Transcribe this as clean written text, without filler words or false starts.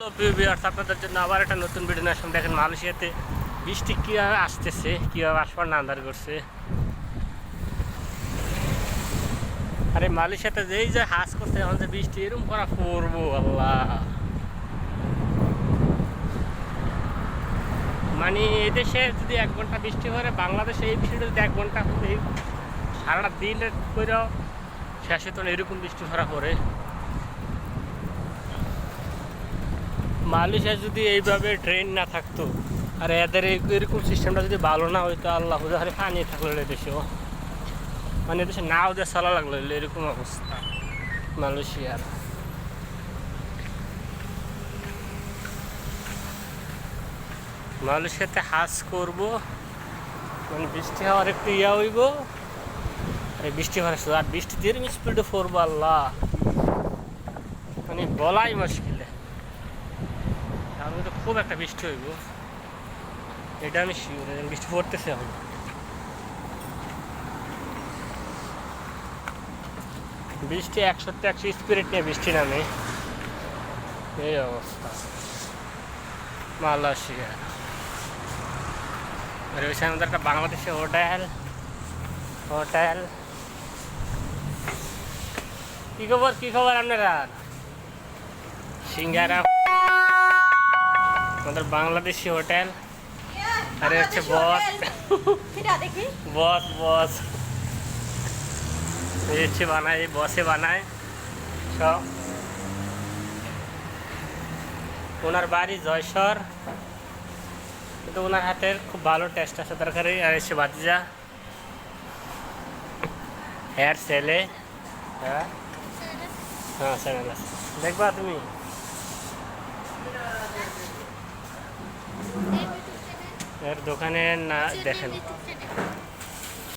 আপনাদের জন্য আবার একটা নতুন ভিডিও নিয়ে আসলাম। দেখেন মালয়েশিয়াতে বৃষ্টি কীভাবে আসতেছে, কীভাবে আসবার না আন্দার করছে। আরে মালয়েশিয়াতে যেই যে হাস করছে এখন যে বৃষ্টি এরকম করা পড়বো আল্লাহ, মানে এদেশে যদি 1 ঘন্টা বৃষ্টি পড়ে, বাংলাদেশে এই বৃষ্টিটা যদি 1 ঘন্টা সারাটা দিন করেও শেষে তো এরকম বৃষ্টি ভরা পড়ে। মালয়েশিয়া যদি এইভাবে ট্রেন না থাকতো আর এদের এরকম সিস্টেমটা যদি ভালো না হইতো, আল্লাহ হারে পানি থাকলো এদেশেও, মানে এদেশে নাও দিয়ে চলা লাগলো এরকম অবস্থা মালয়েশিয়ার। মালয়েশিয়াতে হাজ করবো মানে বৃষ্টি হওয়ার একটু হইব, আর বৃষ্টি হওয়ার আর বৃষ্টি দিয়ে স্পিডে পড়বো আল্লাহ, মানে বলাই মুশকিল। তো খুব একটা বৃষ্টি হইব, এটা আমি শিওর। বৃষ্টি পড়তেছে এখন, বৃষ্টি 100 স্পিরিট নিয়ে বৃষ্টি নামে, এই অবস্থা মালয়েশিয়া। আর ওই সামনে একটা বাংলাদেশি হোটেল। কি খবর আপনারা? সিঙ্গারা, আমাদের বাংলাদেশি হোটেল। আরে হচ্ছে বস এই হচ্ছে বানায়, বসে বানায় সব। ওনার বাড়ি জয়সর, কিন্তু ওনার হাতের খুব ভালো টেস্ট আছে তরকারি। আর এসে ভাতিজা হেয়ার ছেলে, হ্যাঁ চ্যানেল আছে, দেখবা তুমি। এর দোকানে না দেখেন,